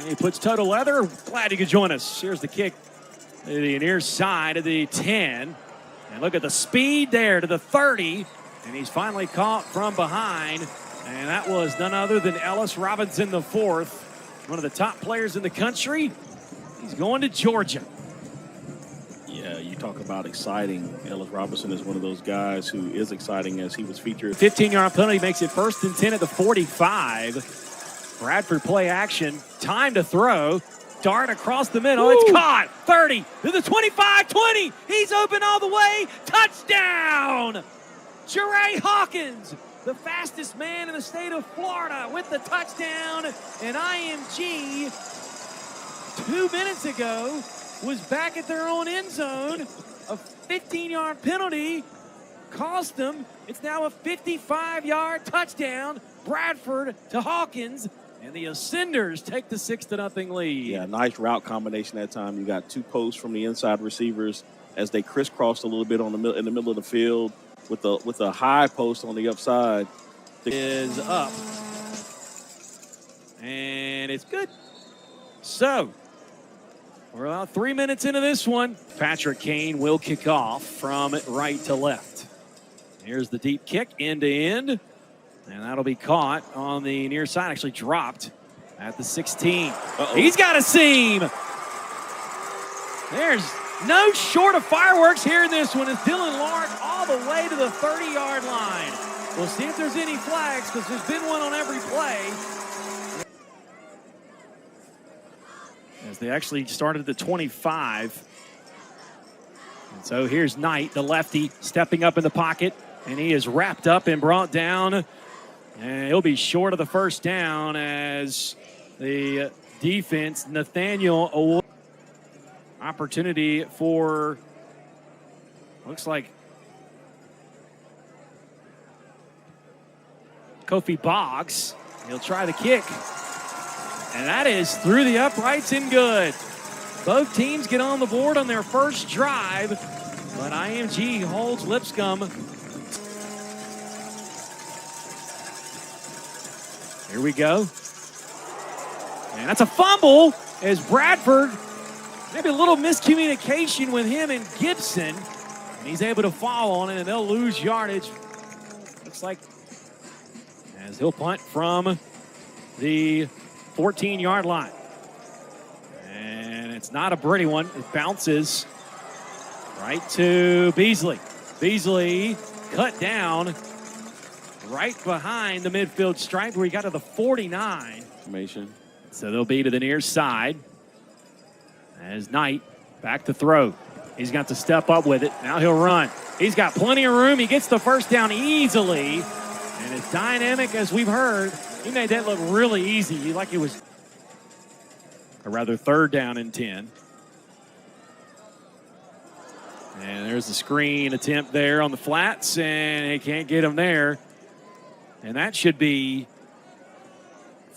He puts toe to leather. Glad you could join us. Here's the kick to the near side of the 10. And look at the speed there to the 30. And he's finally caught from behind. And that was none other than Ellis Robinson IV, one of the top players in the country. He's going to Georgia. Yeah, you talk about exciting. Ellis Robinson is one of those guys who is exciting, as he was featured. 15-yard penalty makes it 1st and 10 at the 45. Bradford play action. Time to throw. Dart across the middle. Woo! It's caught. 30 to the 25, 20. He's open all the way. Touchdown! Jeray Hawkins, the fastest man in the state of Florida, with the touchdown. And IMG 2 minutes ago was back at their own end zone. A 15-yard penalty cost them. It's now a 55-yard touchdown. Bradford to Hawkins, and the Ascenders take the 6-0 lead. Yeah, nice route combination that time. You got two posts from the inside receivers as they crisscrossed a little bit in the middle of the field with a high post on the upside. Is up, and it's good. So we're about 3 minutes into this one. Patrick Kane will kick off from right to left. Here's the deep kick, end to end. And that'll be caught on the near side, actually dropped at the 16. He's got a seam. There's no short of fireworks here in this one. It's Dylan Lark all the way to the 30-yard line. We'll see if there's any flags, because there's been one on every play. As they actually started at the 25. And so here's Knight, the lefty, stepping up in the pocket. And he is wrapped up and brought down. And he'll be short of the first down as the defense, Nathaniel Award. Opportunity for, looks like, Kofi Boggs. He'll try the kick. And that is through the uprights and good. Both teams get on the board on their first drive, but IMG holds Lipscomb. Here we go. And that's a fumble as Bradford, maybe a little miscommunication with him and Gibson. And he's able to fall on it, and they'll lose yardage. Looks like as he'll punt from the 14-yard line. And it's not a pretty one. It bounces right to Beasley. Beasley cut down right behind the midfield stripe where he got to the 49. So they'll be to the near side as Knight back to throw. He's got to step up with it. Now he'll run. He's got plenty of room. He gets the first down easily. And as dynamic as we've heard, he made that look really easy, like it was a rather 3rd down and 10. And there's the screen attempt there on the flats, and he can't get him there. And that should be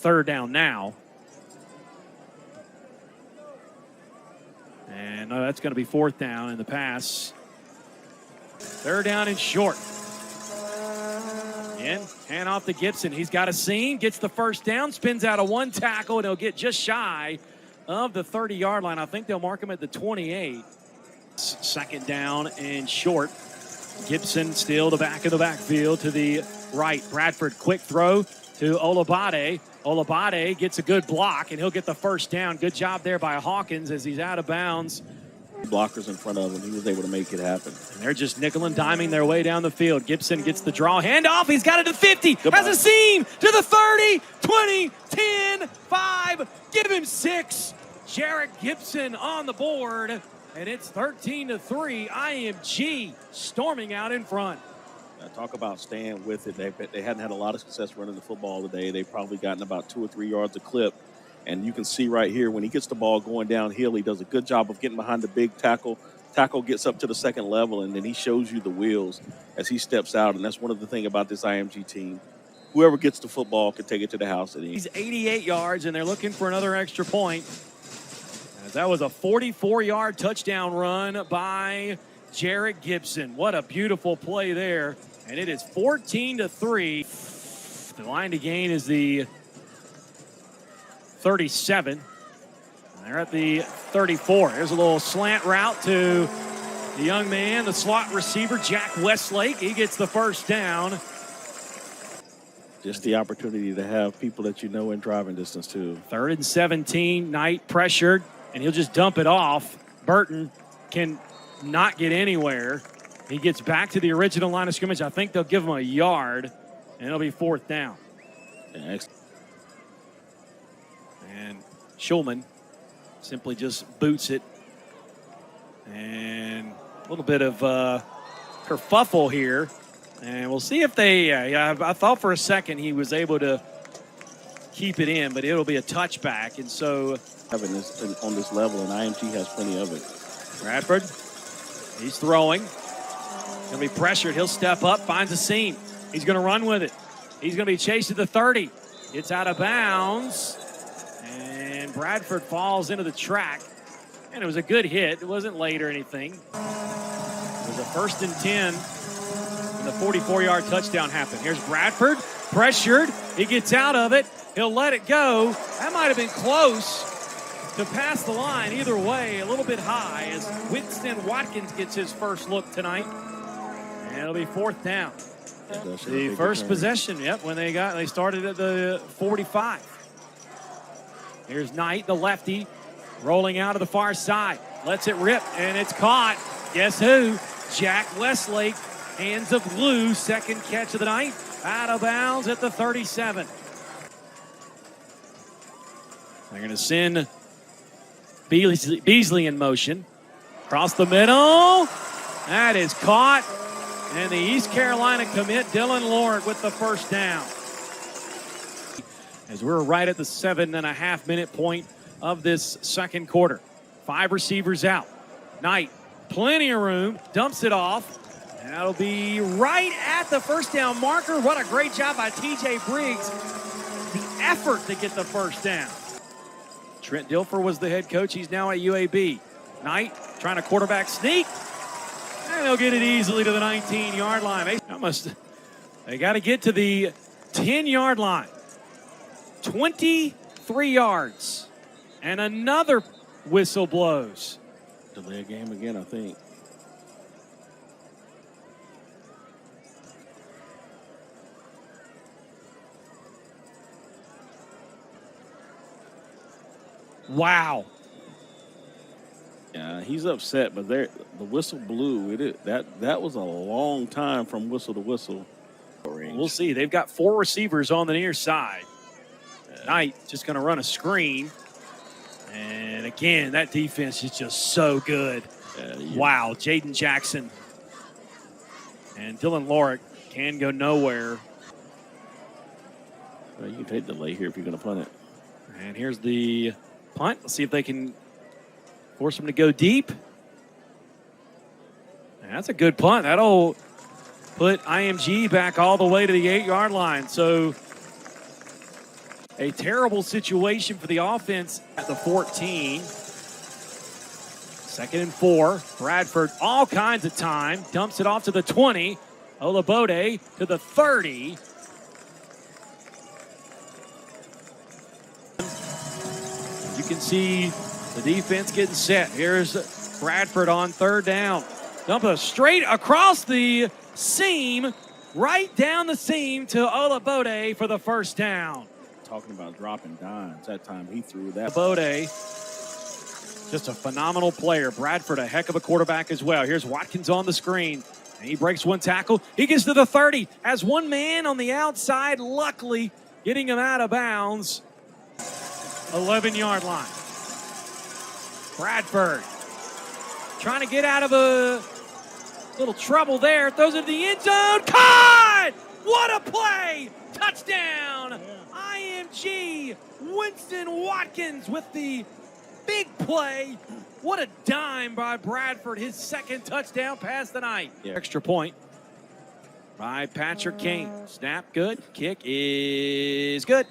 3rd down now. And no, that's going to be 4th down in the pass. 3rd down and short. Again, hand off to Gibson. He's got a seam, gets the first down, spins out of one tackle, and he'll get just shy of the 30-yard line. I think they'll mark him at the 28. 2nd down and short. Gibson still the back of the backfield to the right. Bradford, quick throw to Olabade. Olabade gets a good block, and he'll get the first down. Good job there by Hawkins as he's out of bounds. Blockers in front of him. He was able to make it happen. And they're just nickel and diming their way down the field. Gibson gets the draw. Handoff. He's got it to 50. Has a seam to the 30, 20, 10, 5. Give him 6. Jarrett Gibson on the board. And it's 13-3. IMG storming out in front. Talk about staying with it. They hadn't had a lot of success running the football today. They've probably gotten about 2 or 3 yards a clip. And you can see right here, when he gets the ball going downhill, he does a good job of getting behind the big tackle. Tackle gets up to the 2nd level, and then he shows you the wheels as he steps out. And that's one of the things about this IMG team. Whoever gets the football can take it to the house. He's 88 yards, and they're looking for another extra point. As that was a 44-yard touchdown run by Jarrett Gibson. What a beautiful play there. And it is 14-3. The line to gain is the 37. They're at the 34. Here's a little slant route to the young man, the slot receiver, Jack Westlake. He gets the first down. Just the opportunity to have people that you know in driving distance, too. 3rd and 17, Knight pressured, and he'll just dump it off. Burton can not get anywhere. He gets back to the original line of scrimmage. I think they'll give him a yard, and it'll be 4th down. Yeah, and Schulman simply just boots it. And a little bit of kerfuffle here. And we'll see if they, I thought for a second he was able to keep it in, but it'll be a touchback. And so having this on this level, and IMG has plenty of it. Bradford, he's throwing. Gonna be pressured. He'll step up, finds a seam. He's gonna run with it. He's gonna be chased to the 30. Gets out of bounds. And Bradford falls into the track. And it was a good hit. It wasn't late or anything. It was a 1st and 10. And the 44-yard touchdown happened. Here's Bradford, pressured. He gets out of it. He'll let it go. That might have been close to pass the line. Either way, a little bit high as Winston Watkins gets his first look tonight. And it'll be 4th down. The first possession, when they started at the 45. Here's Knight, the lefty, rolling out to the far side. Lets it rip, and it's caught. Guess who? Jack Westlake. Hands of glue, 2nd catch of the night. Out of bounds at the 37. They're going to send Beasley in motion. Across the middle. That is caught. And the East Carolina commit, Dylan Lord, with the first down. As we're right at the 7.5-minute point of this second quarter. 5 receivers out. Knight, plenty of room, dumps it off. And that'll be right at the first down marker. What a great job by T.J. Briggs. The effort to get the first down. Trent Dilfer was the head coach. He's now at UAB. Knight trying to quarterback sneak. And they'll get it easily to the 19-yard line. They got to get to the 10-yard line. 23 yards. And another whistle blows. Delay a game again, I think. Wow. Yeah, he's upset, but the whistle blew. That was a long time from whistle to whistle. We'll see. They've got 4 receivers on the near side. Knight just going to run a screen. And again, that defense is just so good. Wow, Jaden Jackson. And Dylan Lorick can go nowhere. Well, you can take the delay here if you're going to punt it. And here's the punt. Let's see if they can force him to go deep. And that's a good punt. That'll put IMG back all the way to the 8-yard line. So a terrible situation for the offense at the 14. 2nd and 4. Bradford, all kinds of time. Dumps it off to the 20. Olabode to the 30. You can see the defense getting set. Here's Bradford on 3rd down. Dump it straight across the seam, right down the seam to Olabode for the first down. Talking about dropping dimes. That time he threw that. Olabode, just a phenomenal player. Bradford, a heck of a quarterback as well. Here's Watkins on the screen. And he breaks one tackle. He gets to the 30. Has one man on the outside, luckily getting him out of bounds. 11-yard line. Bradford trying to get out of a little trouble there. Throws it to the end zone. Caught! What a play! Touchdown! IMG. Winston Watkins with the big play. What a dime by Bradford. His 2nd touchdown pass tonight. Extra point by Patrick Kane. Snap good. Kick is good.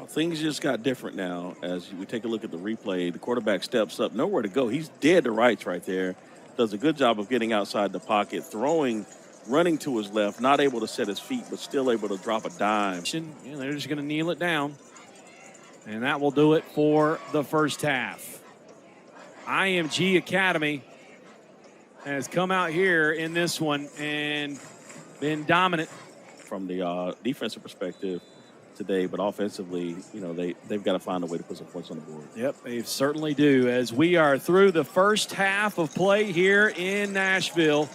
Things just got different now as we take a look at the replay. The quarterback steps up, nowhere to go. He's dead to rights right there. Does a good job of getting outside the pocket, throwing running to his left, not able to set his feet, but still able to drop a dime. Yeah, they're just going to kneel it down. And that will do it for the first half. IMG Academy has come out here in this one and been dominant. From the defensive perspective today, but offensively, you know, they've got to find a way to put some points on the board. Yep, they certainly do. As we are through the first half of play here in Nashville.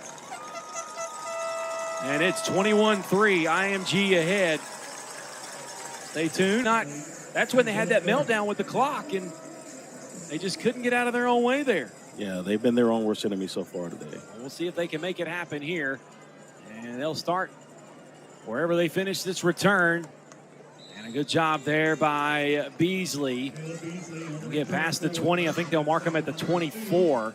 And it's 21-3, IMG ahead. Stay tuned. That's when they had that meltdown with the clock, and they just couldn't get out of their own way there. Yeah, they've been their own worst enemy so far today. We'll see if they can make it happen here. And they'll start wherever they finish this return. And a good job there by Beasley. They'll get past the 20. I think they'll mark them at the 24.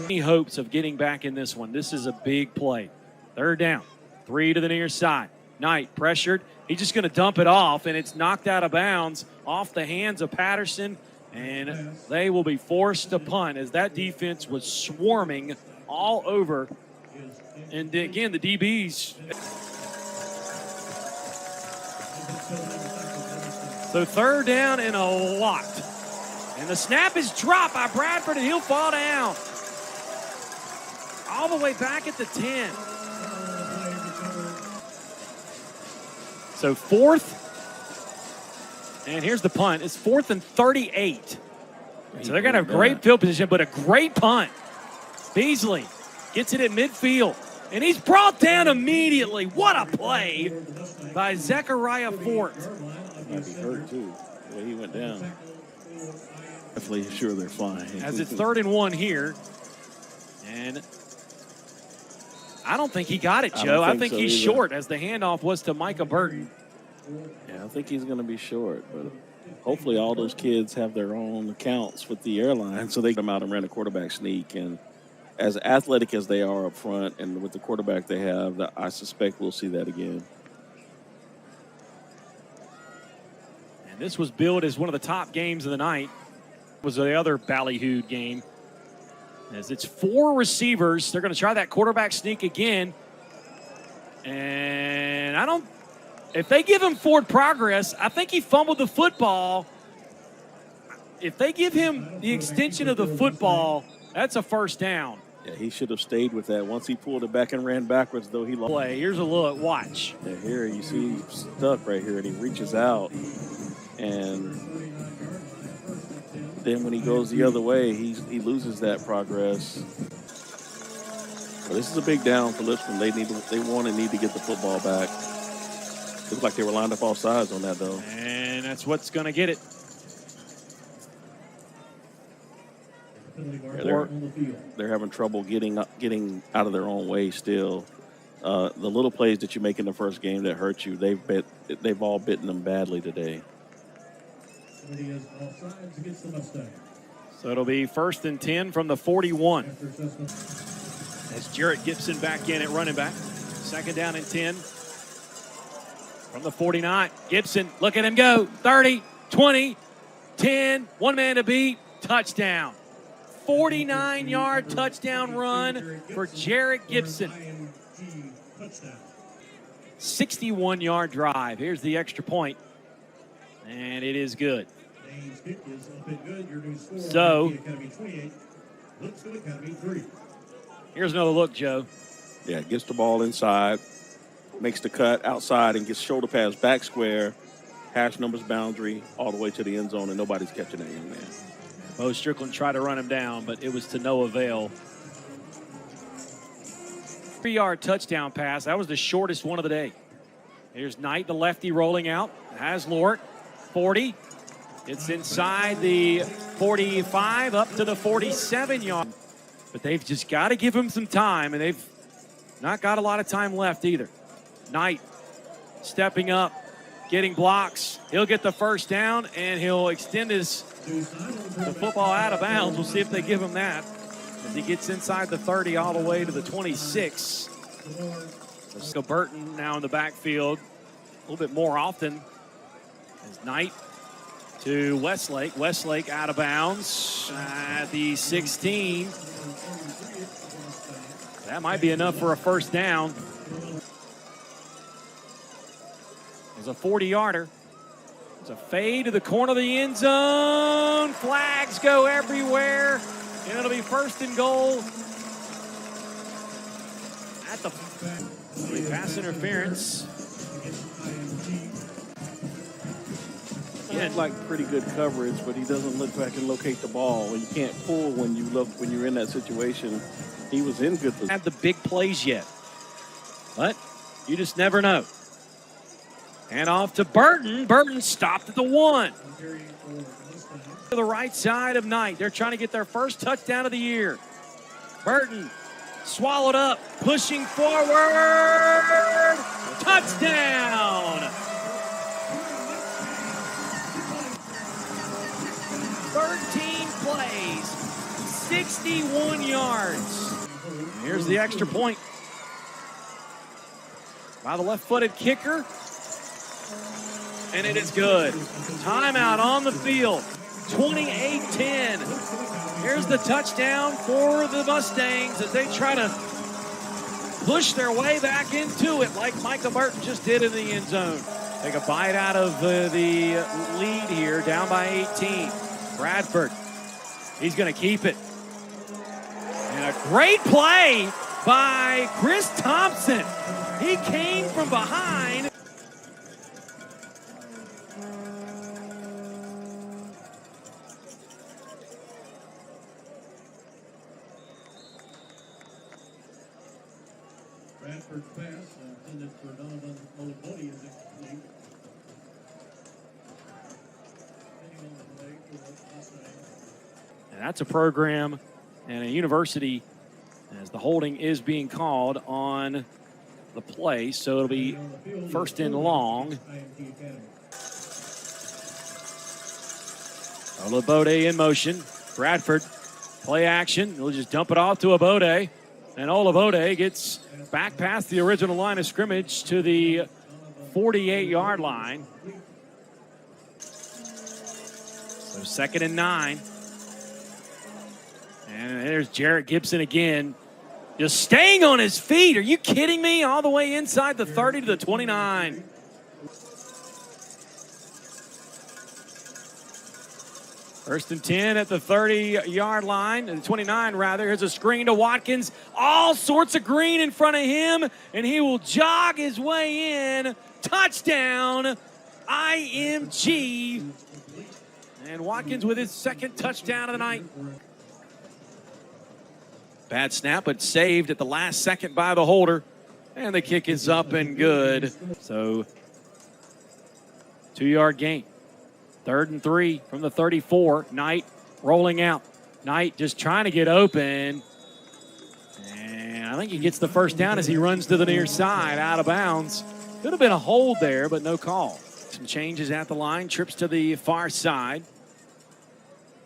Any hopes of getting back in this one? This is a big play. Third down. 3 to the near side. Knight pressured. He's just going to dump it off, and it's knocked out of bounds off the hands of Patterson. And they will be forced to punt as that defense was swarming all over. And again, the DBs. So third down and a lot. And the snap is dropped by Bradford, and he'll fall down. All the way back at the 10. So fourth. And here's the punt. It's 4th and 38. So they're going to have great field position, but a great punt. Beasley gets it at midfield. And he's brought down immediately. What a play by Zechariah Fort. Might be hurt, too, the way he went down. Definitely sure they're flying. As it's 3rd and 1 here. And I don't think he got it, Joe. I think he's short, as the handoff was to Micah Burton. Yeah, I think he's going to be short, but hopefully all those kids have their own accounts with the airline, so they come out and ran a quarterback sneak. And as athletic as they are up front and with the quarterback they have, I suspect we'll see that again. And this was billed as one of the top games of the night. It was the other ballyhooed game. As it's 4 receivers, they're going to try that quarterback sneak again. And if they give him forward progress, I think he fumbled the football. If they give him the extension of the football, that's a first down. Yeah, he should have stayed with that. Once he pulled it back and ran backwards, though, he lost. Play. Here's a look. Watch. Yeah, here you see he's stuck right here, and he reaches out. And then when he goes the other way, he loses that progress. Well, this is a big down for Lipscomb. They need to get the football back. Looks like they were lined up all sides on that, though. And that's what's going to get it. Yeah, they're having trouble getting out of their own way still. The little plays that you make in the first game that hurt you, they've all bitten them badly today. So it'll be 1st and 10 from the 41. As Jarrett Gibson back in at running back. 2nd down and 10 from the 49. Gibson, look at him go. 30, 20, 10, one man to beat, touchdown. 49-yard touchdown run for Jarrett Gibson. 61-yard drive. Here's the extra point, and it is good. So, here's another look, Joe. Yeah, gets the ball inside, makes the cut outside, and gets shoulder pass back square, hash numbers boundary, all the way to the end zone, and nobody's catching that young man. Bo Strickland tried to run him down, but it was to no avail. 3-yard touchdown pass. That was the shortest one of the day. Here's Knight, the lefty, rolling out. Has Lort, 40. It's inside the 45, up to the 47-yard. But they've just got to give him some time, and they've not got a lot of time left either. Knight stepping up, getting blocks. He'll get the first down, and he'll extend the football out of bounds. We'll see if they give him that as he gets inside the 30 all the way to the 26. So Burton now in the backfield a little bit more often as Knight to Westlake. Westlake out of bounds at the 16. That might be enough for a first down. It's a 40-yarder. It's a fade to the corner of the end zone. Flags go everywhere. And it'll be first and goal at the pass interference. He had like pretty good coverage, but he doesn't look back and locate the ball. You can't pull when you're in that situation. He was in good position. Have the big plays yet, but you just never know. And off to Burton. Burton stopped at the 1. To the right side of Knight. They're trying to get their first touchdown of the year. Burton swallowed up, pushing forward. Touchdown! 13 plays, 61 yards. Here's the extra point by the left-footed kicker. And it is good. Timeout on the field. 28-10. Here's the touchdown for the Mustangs as they try to push their way back into it like Micah Burton just did in the end zone. Take a bite out of the lead here, down by 18. Bradford, he's going to keep it. And a great play by Chris Thompson. He came from behind. Bradford's pass intended for Donovan Olabode is incomplete. And that's a program and a university as the holding is being called on the play. So it'll be first and long. Olabode in motion. Bradford, play action. We'll just dump it off to Olabode. And Olabode gets back past the original line of scrimmage to the 48-yard line. So 2nd and 9. And there's Jarrett Gibson again. Just staying on his feet. Are you kidding me? All the way inside the 30 to the 29. First and 10 at the 30-yard line, the 29 rather. Here's a screen to Watkins. All sorts of green in front of him, and he will jog his way in. Touchdown, IMG. And Watkins with his 2nd touchdown of the night. Bad snap, but saved at the last second by the holder. And the kick is up and good. So, 2-yard gain. 3rd and 3 from the 34. Knight rolling out. Knight just trying to get open. And I think he gets the first down as he runs to the near side, out of bounds. Could have been a hold there, but no call. Some changes at the line. Trips to the far side.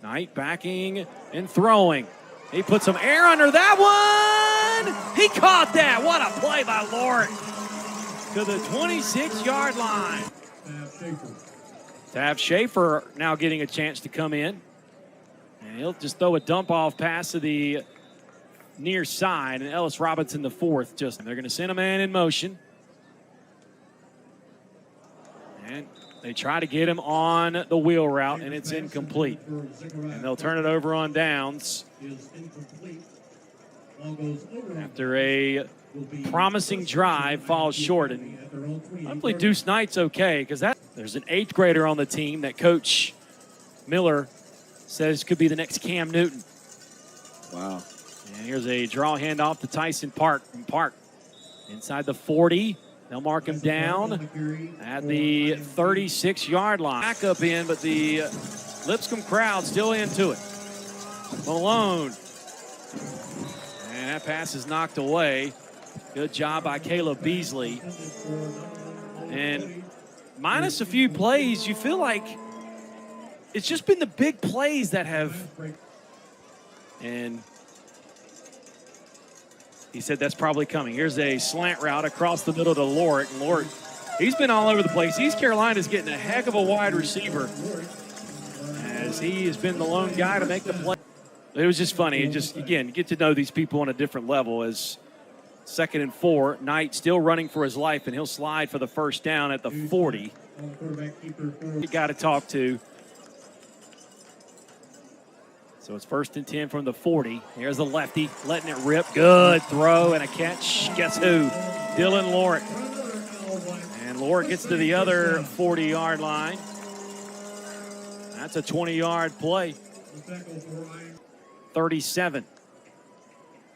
Knight backing and throwing. He put some air under that one. He caught that. What a play by Lord. To the 26-yard line. Tav Schaefer now getting a chance to come in. And he'll just throw a dump-off pass to the near side. And Ellis Robinson, the 4th. They're going to send a man in motion. And they try to get him on the wheel route, and it's incomplete. And they'll turn it over on downs. After a promising drive, falls short. And hopefully Deuce Knight's okay, because there's an 8th grader on the team that Coach Miller says could be the next Cam Newton. Wow. And here's a draw handoff to Tyson Park from Park. Inside the 40. They'll mark him down at the 36-yard line. Back up in, but the Lipscomb crowd still into it. Malone. And that pass is knocked away. Good job by Caleb Beasley. And minus a few plays, you feel like it's just been the big plays that have. And he said that's probably coming. Here's a slant route across the middle to Lort. And Lort, he's been all over the place. East Carolina's getting a heck of a wide receiver as he has been the lone guy to make the play. It was just funny. It just, again, you get to know these people on a different level as 2nd and 4. Knight still running for his life, and he'll slide for the first down at the 40. You got to talk to. So it's 1st and 10 from the 40. Here's the lefty, letting it rip. Good throw and a catch. Guess who? Dylan Lorick. And Lorick gets to the other 40-yard line. That's a 20-yard play. 37.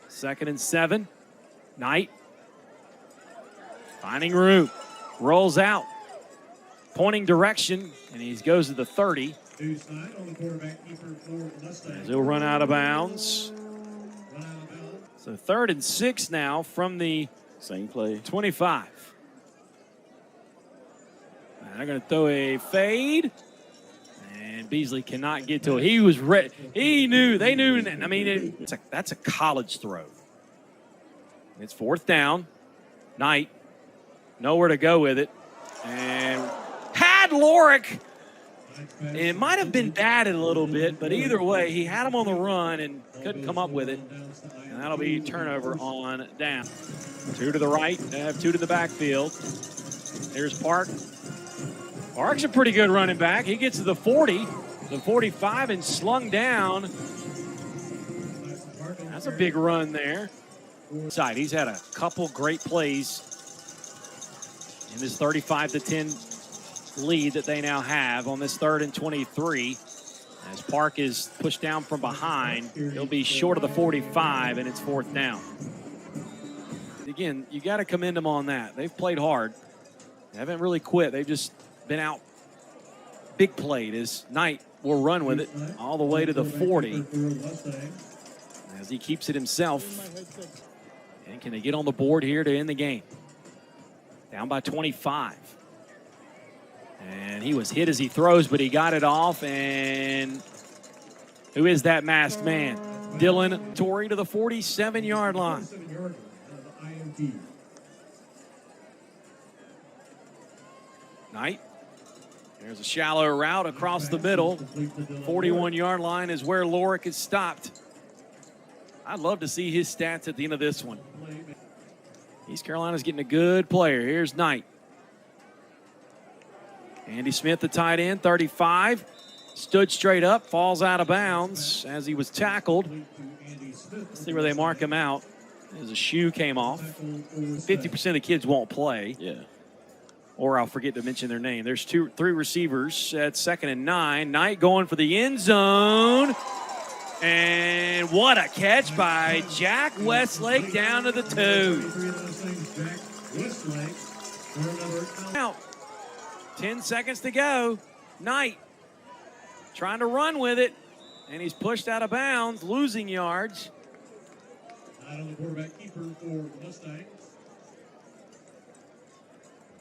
2nd and 7. Knight. Finding room. Rolls out. Pointing direction, and he goes to the 30. As he'll run out of bounds. So 3rd and 6 now from the same play 25. And they're going to throw a fade, and Beasley cannot get to it. He was ready. He knew. They knew. I mean, that's a college throw. It's 4th down. Knight, nowhere to go with it, and had Lorick. It might have been batted a little bit, but either way, he had him on the run and couldn't come up with it. And that'll be turnover on down. 2 to the right, they have 2 to the backfield. There's Park. Park's a pretty good running back. He gets to the 40, the 45, and slung down. That's a big run there. He's had a couple great plays in this 35-10 lead that they now have on this 3rd and 23. As Park is pushed down from behind, he'll be short of the 45, and it's 4th down. Again, you got to commend them on that. They've played hard. They haven't really quit. They've just been out big played as Knight will run with it all the way to the 40 as he keeps it himself. And can they get on the board here to end the game? Down by 25. And he was hit as he throws, but he got it off. And who is that masked man? Dylan Torrey to the 47-yard line. Knight. There's a shallow route across the middle. 41-yard line is where Lorick is stopped. I'd love to see his stats at the end of this one. East Carolina's getting a good player. Here's Knight. Andy Smith, the tight end, 35. Stood straight up, falls out of bounds as he was tackled. Let's see where they mark him out. As a shoe came off. 50% of the kids won't play. Yeah. Or I'll forget to mention their name. There's 3 receivers at 2nd and 9. Knight going for the end zone. And what a catch by Jack Westlake down to the 2. Out. 10 seconds to go. Knight trying to run with it, and he's pushed out of bounds, losing yards. On the quarterback keeper for the Mustangs.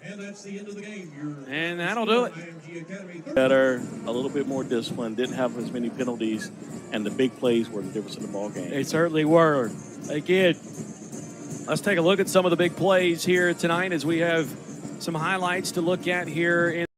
And that's the end of the game. And that'll do it. Better, a little bit more discipline, didn't have as many penalties, and the big plays were the difference in the ball game. They certainly were. Again, let's take a look at some of the big plays here tonight as we have some highlights to look at here in